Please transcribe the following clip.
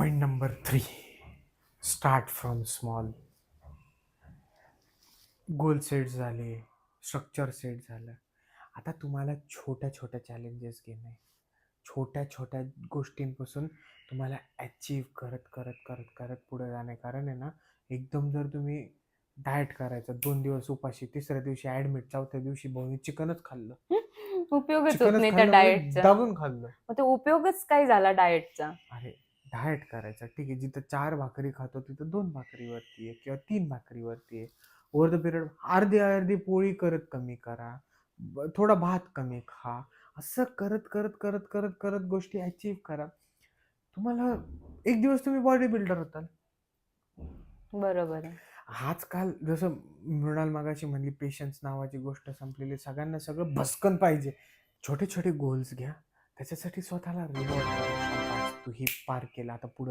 Point number 3, start from small. Goal set झाले, structure set झालं. आता तुम्हाला छोट्या छोट्या चॅलेंजेस घेणं आहे. छोट्या छोट्या गोष्टींपासून तुम्हाला अचीव करत करत करत करत पुढे जाणे. कारण आहे ना, एकदम जर तुम्ही डाएट करायचं, 2 दिवस उपाशी, तिसऱ्या दिवशी ॲडमिट, चौथ्या दिवशी भाऊ चिकनच खाल्लं, उपयोगच होत चिकनच नाही त्या खाल्लं म्हणजे डाएटचा. दाबून खाल्लं. मग ते उपयोगच काय झाला डाएटचा? अरे डाएट करायचा ठीक आहे, जिथं 4 भाकरी खातो तिथं 2 भाकरीवरती आहे किंवा 3 भाकरीवरती आहे. ओव्हर द पिरियड अर्धी अर्धी पोळी करत कमी करा, थोडा भात कमी खा. असं करत करत करत करत करत गोष्टी अचीव करा. तुम्हाला एक दिवस तुम्ही बॉडी बिल्डर होताल. बरोबर आहे. आजकाल जसं मृणाल मागाशी म्हणली, पेशन्स नावाची गोष्ट संपलेली. सगळ्यांना सगळं भस्कन पाहिजे. छोटे छोटे गोल्स घ्या, त्याच्यासाठी स्वतःला रिवॉर्ड करा. शाबास, तू ही पार केला, आता पुढे